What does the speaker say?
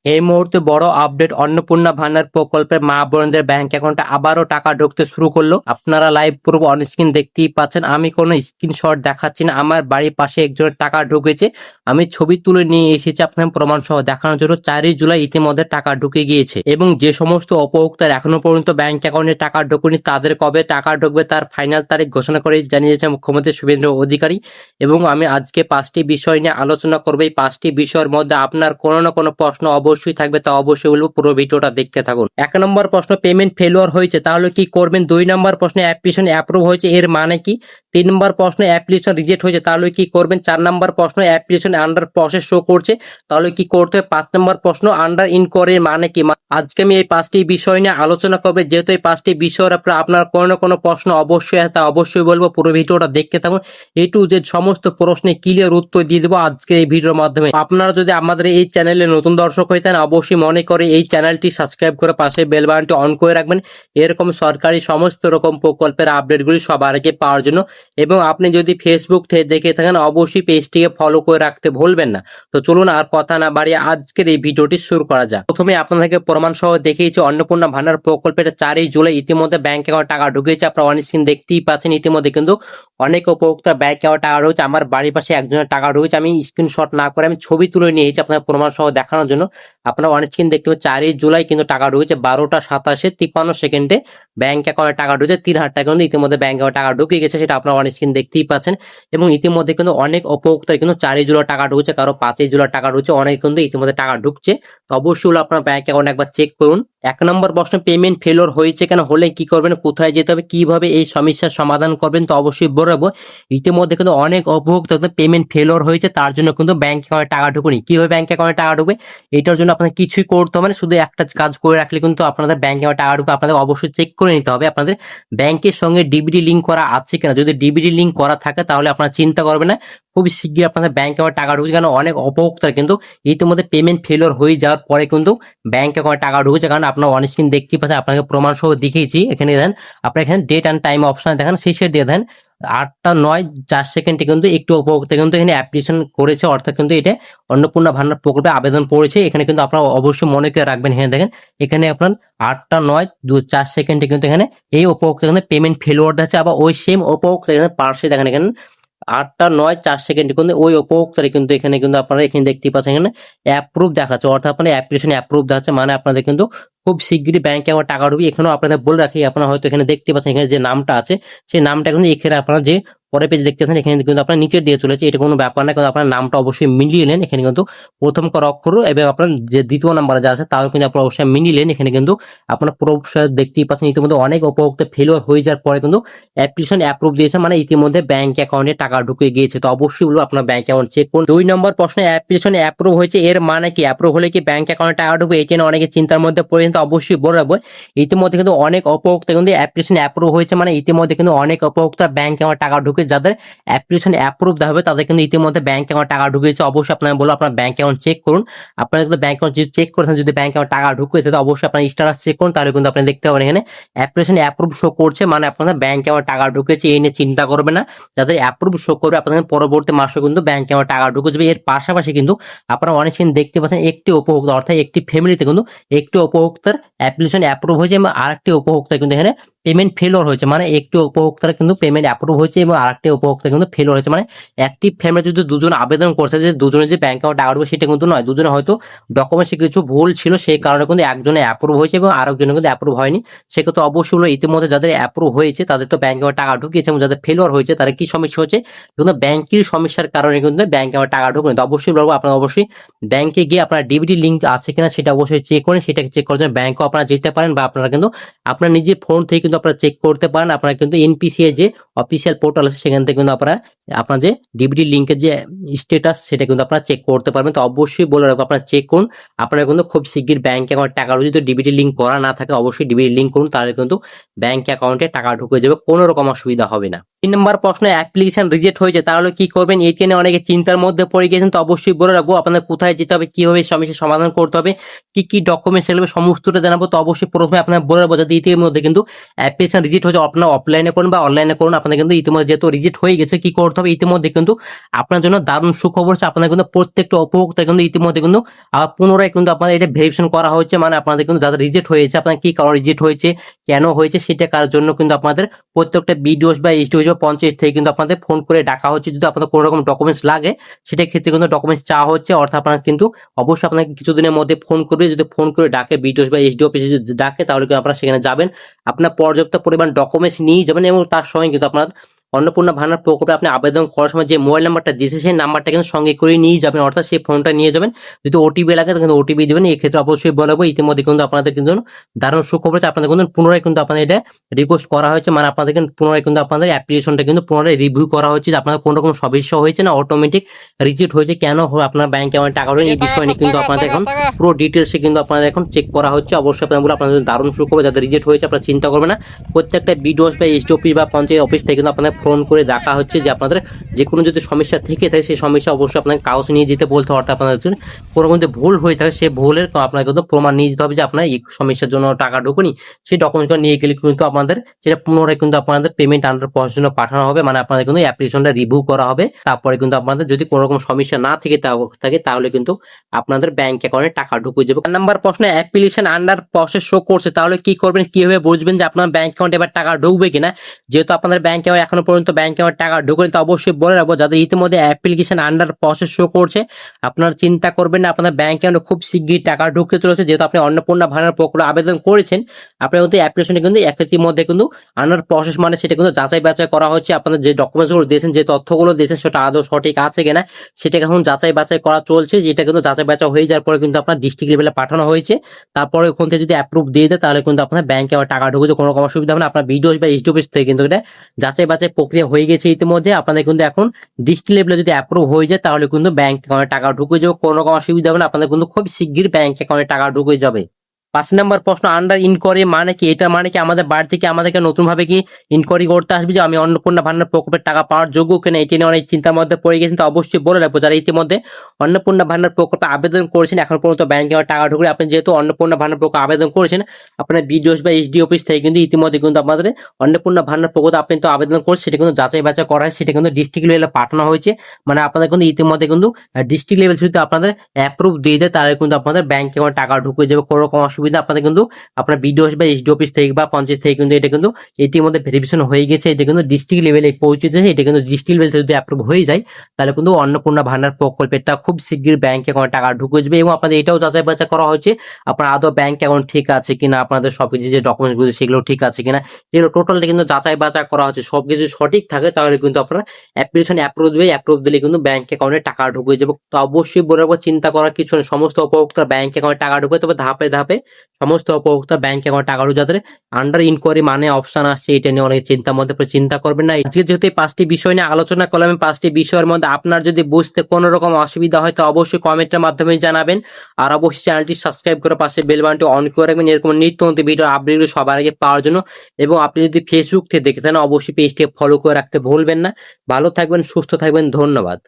এই মুহূর্তে বড় আপডেট, অন্নপূর্ণা ভান্ডার প্রকল্পের মা বোনদের ব্যাংক অ্যাকাউন্টে আবারও টাকা ঢুকতে শুরু করলো। আপনারা লাইভ পুরো অন স্ক্রিন দেখতেই পাচ্ছেন। আমি কোনো স্ক্রিনশট দেখাচ্ছি না, আমার বাড়ির পাশে একজনের টাকা ঢুকেছে। আমি ছবি তুলে নিয়ে এসেছি আপনার প্রমাণ সহ দেখানোর জন্য। 4ই জুলাই ইতিমধ্যে টাকা ঢুকে গিয়েছে এবং যে সমস্ত উপভোক্তার এখনো পর্যন্ত ব্যাংক অ্যাকাউন্টে টাকা ঢুকেনি তাদের কবে টাকা ঢুকবে তার ফাইনাল তারিখ ঘোষণা করে জানিয়েছে মুখ্যমন্ত্রী শুভেন্দু অধিকারী। এবং আমি আজকে 5টি বিষয় নিয়ে আলোচনা করবো। এই 5টি বিষয়ের মধ্যে আপনার কোনো না কোনো প্রশ্ন অবশ্যই থাকবে, তা অবশ্যই বলবো পুরো ভিডিওটা দেখতে থাকুন। 1 নম্বর প্রশ্ন, পেমেন্ট ফেলিওর হয়েছে তাহলে কি করবেন? 2 নম্বর প্রশ্ন, অ্যাপ্লিকেশন অ্যাপ্রুভ হয়েছে এর মানে কি? 3 নম্বর প্রশ্ন, অ্যাপ্লিকেশন রিজেক্ট হয়েছে তাহলে কি করবেন? 4 নম্বর প্রশ্ন, অ্যাপ্লিকেশন আন্ডার প্রসেস শো করছে তাহলে কি করতে হবে? 5 নম্বর প্রশ্ন, আন্ডার ইনকোয়ারির মানে কি? আজকে আমি এই 5টি বিষয় নিয়ে আলোচনা করবো। যেহেতু এই 5টি বিষয়ের উপর আপনার কোনো না কোনো প্রশ্ন অবশ্যই আছে, তা অবশ্যই বলবো পুরো ভিডিওটা দেখতে থাকুন। এ টু জেড সমস্ত প্রশ্নে ক্লিয়ার উত্তর দিয়ে দেবো আজকের এই ভিডিওর মাধ্যমে। আপনারা যদি আমাদের এই চ্যানেলে নতুন দর্শক হয়ে থাকেন অবশ্যই মনে করে এই চ্যানেলটি সাবস্ক্রাইব করে পাশে বেল বাটনটি অন করে রাখবেন এরকম সরকারি সমস্ত রকম প্রকল্পের আপডেটগুলি সবার আগে পাওয়ার জন্য। এবং আপনি যদি ফেসবুক থেকে দেখে থাকেন অবশ্যই পেজটিকে ফলো করে রাখতে ভুলবেন না। তো চলুন আর কথা না বাড়িয়ে আজকের এই ভিডিওটি শুরু করা যাক। প্রথমে আপনাদেরকে প্রমাণ সহ দেখিয়েছি অন্নপূর্ণা ভান্ডার প্রকল্পের 4ই জুলাই ইতিমধ্যে ব্যাংক অ্যাকাউন্টে টাকা ঢুকেছে। আপনারা অন স্ক্রিন দেখতেই পাচ্ছেন ইতিমধ্যে কিন্তু অনেক উপভোক্তা ব্যাংক অ্যাকাউন্টে টাকা ঢুকেছে। আমার বাড়ির পাশে একজনের টাকা ঢুকেছে। আমি স্ক্রিনশট না করে আমি ছবি তুলে নিয়েছি আপনার প্রমাণ সহ দেখানোর জন্য। আপনারা অন স্ক্রিন দেখতে পাচ্ছেন 4ই জুলাই কিন্তু টাকা ঢুকেছে 12টা 27-53 ব্যাংক অ্যাকাউন্টে টাকা ঢুকেছে। 3,000 টাকা কিন্তু ইতিমধ্যে ব্যাংক অ্যাকাউন্টে টাকা ঢুকে গেছে, সেটা আপনারা অন স্ক্রিন দেখতেই পাচ্ছেন। এবং ইতিমধ্যে কিন্তু অনেক উপভোক্তার কিন্তু 4ই জুলাই টাকা ঢুকছে, কারো 5ই জুলাই টাকা ঢুকছে, অনেক কিন্তু ইতিমধ্যে টাকা ঢুকছে। তো অবশ্যই আপনার ব্যাংক অ্যাকাউন্ট একবার চেক করুন। 1 নম্বর প্রশ্ন, পেমেন্ট ফেলিওর হয়েছে কেন, হলে কি করবেন, কোথায় যেতে হবে, কিভাবে এই সমস্যার সমাধান করবেন, তো অবশ্যই বলবো। ইতিমধ্যে কিন্তু অনেক উপভোক্তা পেমেন্ট ফেলিওর হয়েছে, তার জন্য কিন্তু ব্যাংক অ্যাকাউন্টে টাকা ঢুকুনি। কিভাবে ব্যাংক অ্যাকাউন্টে টাকা ঢুকবে, এটার জন্য আপনাদের কিছুই করতে হবে না, শুধু একটা কাজ করে রাখলে কিন্তু আপনাদের ব্যাংক অ্যাকাউন্টে টাকা ঢুকবে। আপনাদের অবশ্যই চেক করে নিতে হবে আপনাদের ব্যাংকের সঙ্গে ডিবিটি লিঙ্ক করা আছে কিনা। যদি ডিবিটি লিঙ্ক করা থাকে তাহলে আপনারা চিন্তা করবেন না, খুব শীঘ্রই আপনাদের ব্যাংক অ্যাকাউন্টে টাকা ঢুকছে। কারণ অনেক উপভোক্তার কিন্তু ইতিমধ্যে পেমেন্ট ফেলিওর হয়ে যাওয়ার পরে কিন্তু ব্যাংক অ্যাকাউন্টে টাকা ঢুকেছে। কারণ আপনার অন স্ক্রিন দেখতেই পাচ্ছেন, আপনাকে প্রমাণ সহ দেখিয়েছি। এখানে দেন আপনার এখানে ডেট অ্যান্ড টাইম অপশন দেখেন, শেষে দিয়ে দেন 8টা 9 4 কিন্তু একটু উপভোক্তা কিন্তু এখানে অ্যাপ্লিকেশন করেছে, অর্থাৎ কিন্তু এটা অন্নপূর্ণা ভান্ডার প্রকল্পে আবেদন করেছে। এখানে কিন্তু আপনারা অবশ্যই মনে করে রাখবেন। এখানে দেখেন, এখানে আপনার 8টা 9 4 কিন্তু এখানে এই উপভোক্তা কিন্তু পেমেন্ট ফেলিওর আছে। আবার ওই সেম উপভোক্তা এখানে পাশে দেখেন, এখানে 8টা 9 4 কিন্তু ওই উপভোক্তারে কিন্তু এখানে কিন্তু আপনারা এখানে দেখতেই পাচ্ছেন এখানে অ্যাপ্রুভ দেখাচ্ছে, অর্থাৎ আপনার অ্যাপ্লিকেশন অ্যাপ্রুভ দেখাচ্ছে। মানে আপনাদের কিন্তু খুব শীঘ্রই ব্যাংক অ্যাকাউন্ট টাকা ঢুকবে। এখানেও আপনাদের বলে রাখি, আপনারা হয়তো এখানে দেখতে পাচ্ছেন এখানে যে নামটা আছে সেই নামটা কিন্তু এখানে আপনারা যে পরে পেজে দেখতে পাচ্ছেন এখানে কিন্তু আপনার নিচে দিয়ে চলেছে, এটা কোনো ব্যাপার না। কিন্তু আপনার নামটা অবশ্যই মিলিয়ে নেন। এখানে কিন্তু প্রথম কর অক্ষর এবং আপনার যে দ্বিতীয় নাম্বারে যা আছে তাও কিন্তু আপনারা অবশ্যই মিলিয়ে নেন। এখানে কিন্তু আপনার পুরো দেখতেই পাচ্ছেন ইতিমধ্যে অনেক উপভোক্তা ফেলিওর হয়ে যাওয়ার পরে কিন্তু অ্যাপ্লিকেশন অ্যাপ্রুভ দিয়েছে, মানে ইতিমধ্যে ব্যাংক অ্যাকাউন্টে টাকা ঢুকে গিয়েছে। তো অবশ্যই বলবো আপনার ব্যাংক অ্যাকাউন্ট চেক করুন। 2 নম্বর প্রশ্নে, অ্যাপ্লিকেশন অ্যাপ্রুভ হয়েছে এর মানে কি? অ্যাপ্রুভ হলে কি ব্যাংক অ্যাকাউন্টে টাকা ঢুকবে, এটা নিয়ে অনেকে চিন্তার মধ্যে পড়ে। কিন্তু অবশ্যই বলে রাখবো, ইতিমধ্যে কিন্তু অনেক উপভোক্তা কিন্তু অ্যাপ্লিকেশন অ্যাপ্রুভ হয়েছে, মানে ইতিমধ্যে কিন্তু অনেক উপভোক্তা ব্যাংক অ্যাকাউন্টে টাকা ঢুকে, যাদের অ্যাপ্লিকেশন অ্যাপ্রুভ হবে তাদের কিন্তু ইতিমধ্যে ব্যাংক অ্যাকাউন্টে টাকা ঢুকেছে। অবশ্যই আপনারা বলবো আপনার ব্যাংক অ্যাকাউন্ট চেক করুন। আপনারা যদি ব্যাংক অ্যাকাউন্ট চেক করেছেন, যদি ব্যাংক অ্যাকাউন্ট টাকা ঢুকেছে তো অবশ্যই আপনার স্ট্যাটাস চেক করুন, তাহলে কিন্তু আপনি দেখতে পাবেন এখানে অ্যাপ্লিকেশন অ্যাপ্রুভ শো করছে, মানে আপনাদের ব্যাংক অ্যাকাউন্টে টাকা ঢুকেছে। এই নিয়ে চিন্তা করবে না, যাদের অ্যাপ্রুভ শো করবে আপনাদের পরবর্তী মাসে কিন্তু ব্যাংক অ্যাকাউন্টে টাকা ঢুকে যাবে। এর পাশাপাশি কিন্তু আপনারা অনেক দিন দেখতে পাচ্ছেন একটি উপভোক্তা, অর্থাৎ একটি ফ্যামিলিতে কিন্তু একটি উপভোক্তার অ্যাপ্লিকেশন অ্যাপ্রুভ হয়েছে এবং আরেকটি উপভোক্তা কিন্তু এখানে পেমেন্ট ফেলিওর হয়েছে। মানে একটি উপভোক্তার কিন্তু পেমেন্ট অ্যাপ্রুভ হয়েছে এবং আরেকটি উপভোক্তা কিন্তু ফেলিওর হয়েছে। মানে একটি ফ্যামিলি যদি দুজন আবেদন করছে যে দুজনে যে ব্যাংক অ্যাকাউন্ট টাকা ঢুকবে, সেটা কিন্তু নয়। দুজনে হয়তো ডকুমেন্টসে কিছু ভুল ছিল, সেই কারণে কিন্তু একজনে অ্যাপ্রুভ হয়েছে এবং আরেকজনে কিন্তু অ্যাপ্রুভ হয়নি। সেক্ষেত্রে অবশ্যই হলো ইতিমধ্যে যাদের অ্যাপ্রুভ হয়েছে তাদের তো ব্যাংক অ্যাকাউন্টে টাকা ঢুকিয়েছে, এবং যাদের ফেলিওর হয়েছে তাদের কি সমস্যা হচ্ছে, কিন্তু ব্যাংকের সমস্যার কারণে কিন্তু ব্যাংক অ্যাকাউন্টে টাকা ঢুকবে। তো অবশ্যই বলবো আপনারা অবশ্যই ব্যাংকে গিয়ে আপনার ডিবিটি লিঙ্ক আছে কিনা সেটা অবশ্যই চেক করেন। সেটাকে চেক করার জন্য ব্যাংকও আপনারা যেতে পারেন, বা আপনারা কিন্তু আপনার নিজের ফোন থেকে কিন্তু আপনারা চেক করতে পারেন। আপনারা কিন্তু এনপিসি এর যে অফিসিয়াল পোর্টাল আছে সেখান থেকে কিন্তু আপনারা আপনার যে ডিবিটি লিঙ্কের যে স্ট্যাটাস সেটা কিন্তু আপনারা চেক করতে পারবেন। তো অবশ্যই বলে রাখবো আপনারা চেক করুন। আপনারা কিন্তু খুব শিগগির ব্যাংক অ্যাকাউন্টে টাকা ঢুকে, যদি ডিবিটি লিঙ্ক করা না থাকে অবশ্যই ডিবিটি লিঙ্ক করুন, তাহলে কিন্তু ব্যাংক অ্যাকাউন্টে টাকা ঢুকে যাবে, কোনো রকম অসুবিধা হবে না। 3 নম্বর প্রশ্ন, অ্যাপ্লিকেশন রিজেক্ট হয়েছে তাহলে কি করবেন, এইটা নিয়ে অনেকে চিন্তার মধ্যে পড়ে গিয়েছেন। তো অবশ্যই বলে রাখবো আপনাদের কোথায় যেতে হবে, কিভাবে সমস্যার সমাধান করতে হবে, কি কি ডকুমেন্টস লাগবে সমস্তটা জানাবো। তো অবশ্যই প্রথমে আপনারা বলে রাখবো, যদি ইতিমধ্যে কিন্তু অ্যাপ্লিকেশন রিজেক্ট হয়েছে, আপনার অফলাইনে করুন বা অনলাইনে করুন, আপনাদের কিন্তু ইতিমধ্যে যেহেতু রিজেক্ট হয়ে গেছে, কি করতে হবে, ইতিমধ্যে কিন্তু আপনার জন্য দারুণ সুখবর হচ্ছে, আপনাদের কিন্তু প্রত্যেকটা উপভোক্তা কিন্তু ইতিমধ্যে কিন্তু পুনরায় কিন্তু আপনাদের এটা ভেরিফিকেশন করা হচ্ছে, মানে আপনাদের কিন্তু যাদের রিজেক্ট হয়েছে, আপনার কি কারণ রিজেক্ট হয়েছে, কেন হয়েছে, সেটা কার জন্য কিন্তু আপনাদের প্রত্যেকটা বিডিওস বা এসডিওস বা পঞ্চায়েত থেকে কিন্তু আপনাদের ফোন করে ডাকা হচ্ছে। যদি আপনাদের কোনো রকম ডকুমেন্টস লাগে, সেটা ক্ষেত্রে কিন্তু ডকুমেন্টস চাওয়া হচ্ছে, অর্থাৎ আপনার কিন্তু অবশ্যই আপনাকে কিছুদিনের মধ্যে ফোন করবে। যদি ফোন করে ডাকে বিডিওস বা এসডিও অফিসে যদি ডাকে, তাহলে কিন্তু আপনারা সেখানে যাবেন, আপনার পর্যাপ্ত পরিমাণ ডকুমেন্টস নিয়ে যাবেন, এবং তার সঙ্গে কিন্তু আপনার অন্নপূর্ণা ভান্ডার প্রকল্পে আপনি আবেদন করার সময় যে মোবাইল নাম্বারটা দিয়েছে, সেই নাম্বারটা কিন্তু সঙ্গে করে নিয়ে যাবেন, অর্থাৎ সেই ফোনটা নিয়ে যাবেন। যদি ওটিপি লাগে তাহলে ওটিপি দেবেন। এক্ষেত্রে অবশ্যই বলবো, ইতিমধ্যে কিন্তু আপনাদের কিন্তু দারুণ সুখবর হচ্ছে, আপনাদের কিন্তু পুনরায় কিন্তু আপনাদের এটা রিকোয়েস্ট করা হয়েছে, মানে আপনাদের কিন্তু পুনরায় কিন্তু আপনাদের অ্যাপ্লিকেশনটা কিন্তু পুনরায় রিভিউ করা হচ্ছে, যে আপনাদের কোনো রকম সমস্যা হয়েছে না অটোমেটিক রিজেক্ট হয়েছে, কেন আপনার ব্যাংকে আমার টাকা হলেন, এই বিষয় নিয়ে কিন্তু আপনাদের এখন পুরো ডিটেলসে কিন্তু আপনাদের এখন চেক করা হচ্ছে। অবশ্যই আপনাদের দারুণ সুখবর, যাদের রিজেক্ট হয়েছে আপনারা চিন্তা করবেন না, প্রত্যেকটা বিডিওস বা এসডি অফিস বা পঞ্চায়েত অফিস থেকে কিন্তু আপনাদের ফোন করে ডাকা হচ্ছে, যে আপনাদের যে কোনো যদি সমস্যা থেকে থাকে, সেই সমস্যা অবশ্যই আপনাকে কাগজ নিয়ে যেতে বলতে, অর্থাৎ আপনাদের কোনো মধ্যে ভুল হয়ে থাকে, সেই ভুলের আপনাকে কিন্তু প্রমাণ নিয়ে যেতে হবে, যে আপনার এই সমস্যার জন্য টাকা ঢুকুনি, সেই ডকুমেন্টগুলো নিয়ে গেলে কিন্তু আপনাদের সেটা পুনরায় কিন্তু আপনাদের পেমেন্ট আন্ডার প্রসেসের জন্য পাঠানো হবে, মানে আপনাদের কিন্তু অ্যাপ্লিকেশনটা রিভিউ করা হবে। তারপরে কিন্তু আপনাদের যদি কোনো রকম সমস্যা না থাকে তাহলে কিন্তু আপনাদের ব্যাংক অ্যাকাউন্টে টাকা ঢুকে যাবে। নাম্বার প্রশ্ন, অ্যাপ্লিকেশন আন্ডার প্রসেস শো করছে, তাহলে কি করবেন, কিভাবে বুঝবেন যে আপনার ব্যাংক অ্যাকাউন্টে এবার টাকা ঢুকবে কিনা। যেহেতু আপনাদের ব্যাংকে এখনো পর্যন্ত ব্যাংক অ্যাকাউন্টে টাকা ঢুকেনি, তো অবশ্যই বলে রাখবো, যাদের ইতিমধ্যে অ্যাপ্লিকেশন আন্ডার প্রসেস শো করছে, আপনারা চিন্তা করবেন না, আপনাদের ব্যাংক অ্যাকাউন্টে খুব শীঘ্রই টাকা ঢুকতে চলেছে। যেহেতু আপনি অন্নপূর্ণা ভান্ডার প্রকল্পে আবেদন করেছেন, আপনার কিন্তু অ্যাপ্লিকেশনে কিন্তু একের মধ্যে কিন্তু আন্ডার প্রসেস, মানে সেটা কিন্তু যাচাই বাছাই করা হচ্ছে, আপনাদের যে ডকুমেন্টসগুলো দিয়েছেন, যে তথ্যগুলো দিয়েছেন, সেটা আদৌ সঠিক আছে কিনা, সেটাকে এখন যাচাই বাছাই করা চলছে। যেটা কিন্তু যাচাই বাছাই হয়ে যাওয়ার পরে কিন্তু আপনার ডিস্ট্রিক্ট লেভেলে পাঠানো হয়েছে, তারপরে ওখান থেকে যদি অ্যাপ্রুভ দিয়ে দেয়, তাহলে কিন্তু আপনার ব্যাংকে আবার টাকা ঢুকেছে, কোনো রকম অসুবিধা হবে না। আপনার বিডিও বা এসডি অফিস থেকে কিন্তু এটা যাচাই বাছাই প্রক্রিয়া হয়ে গেছে ইতিমধ্যে, আপনাদের কিন্তু এখন ডিস্ট্রিক্ট লেভেলে যদি অ্যাপ্রুভ হয়ে যায়, তাহলে কিন্তু ব্যাংক অ্যাকাউন্টে টাকা ঢুকে যাবে, কোনো রকম অসুবিধা হবে না, আপনাদের কিন্তু খুব শিগগির ব্যাংক অ্যাকাউন্টে টাকা ঢুকে যাবে। 5 নম্বর প্রশ্ন, আন্ডার ইনকোয়ারি মানে কি? এটা মানে কি আমাদের বাড়ি থেকে আমাদেরকে নতুন ভাবে কি ইনকোয়ারি করতে আসবে, যে আমি অন্নপূর্ণা ভান্ডার প্রকল্পের টাকা পাওয়ার যোগ্য কিনা, এটি নিয়ে অনেক চিন্তার মধ্যে পড়ে গেছেন। তো অবশ্যই বলে রাখবো, যারা ইতিমধ্যে অন্নপূর্ণা ভান্ডার প্রকল্পে আবেদন করেছেন, এখন পর্যন্ত ব্যাংকে টাকা ঢুকে, আপনি যেহেতু অন্নপূর্ণা ভান্ডার প্রকল্পে আবেদন করেছেন, আপনার বিডিওস বা এসডি অফিস থেকে কিন্তু ইতিমধ্যে কিন্তু আপনাদের অন্নপূর্ণা ভান্ডার প্রকল্পে আপনি তো আবেদন করছেন, সেটা কিন্তু যাচাই বাছাই করা হয়, সেটা কিন্তু ডিস্ট্রিক্ট লেভেলে পাঠানো হয়েছে, মানে আপনাদের কিন্তু ইতিমধ্যে কিন্তু ডিস্ট্রিক্ট লেভেল যদি আপনাদের অ্যাপ্রুভ দিয়ে দেয়, তাহলে কিন্তু আপনাদের ব্যাংক অ্যাকাউন্টে টাকা ঢুকে যাবে, কোনো রকম অসুবিধা আপনাদের কিন্তু আপনার বিডিওস বা এসডি অফিস থেকে বা পঞ্চায়েত থেকে কিন্তু এটা কিন্তু ইতিমধ্যে ভেরিফিকেশন হয়ে গেছে, এটা কিন্তু ডিস্ট্রিক্ট লেভেলে পৌঁছেছে, এটা কিন্তু ডিস্ট্রিক্ট লেভেল যদি অ্যাপ্রুভ হয়ে যায়, তাহলে কিন্তু অন্নপূর্ণা ভান্ডার প্রকল্পেরটা খুব শীঘ্রই ব্যাংক অ্যাকাউন্টে টাকা ঢুকে যাবে। এবং আপনাদের এটাও যাচাই বাছাই করা হয়েছে, আপনার আদৌ ব্যাংক অ্যাকাউন্ট ঠিক আছে কিনা, আপনাদের সবকিছু যে ডকুমেন্টসগুলো সেগুলো ঠিক আছে কিনা, যেগুলো টোটালটা কিন্তু যাচাই বাছাই করা হচ্ছে, সবকিছু সঠিক থাকে, তাহলে কিন্তু আপনার অ্যাপ্লিকেশন অ্যাপ্রুভ দিলে কিন্তু ব্যাংক অ্যাকাউন্টে টাকা ঢুকে যাবে। তো অবশ্যই বলে রাখবো, চিন্তা করার কিছু নেই, সমস্ত উপভোক্তার ব্যাংক অ্যাকাউন্টে টাকা ঢুকে, তবে ধাপে ধাপে সমস্ত উপভোক্তা ব্যাংক অ্যাকাউন্ট টাকা ঢুকে, যাদের আন্ডার ইনকোয়ারি মানে অপশন আসছে, এটা নিয়ে অনেক চিন্তার মধ্যে চিন্তা করবেন না। আজকে যেহেতু এই 5টি বিষয় নিয়ে আলোচনা করলাম, 5টি বিষয়ের মধ্যে আপনার যদি বুঝতে কোনো রকম অসুবিধা হয়, তো অবশ্যই কমেন্টের মাধ্যমে জানাবেন, আর অবশ্যই চ্যানেলটি সাবস্ক্রাইব করে পাশে বেল বাটনটি অন করে রাখবেন, এরকম নিত্য নতুন ভিডিও আপডেটগুলো সবার আগে পাওয়ার জন্য। এবং আপনি যদি ফেসবুক থেকে দেখে থাকেন, অবশ্যই পেজটিকে ফলো করে রাখতে ভুলবেন না। ভালো থাকবেন, সুস্থ থাকবেন, ধন্যবাদ।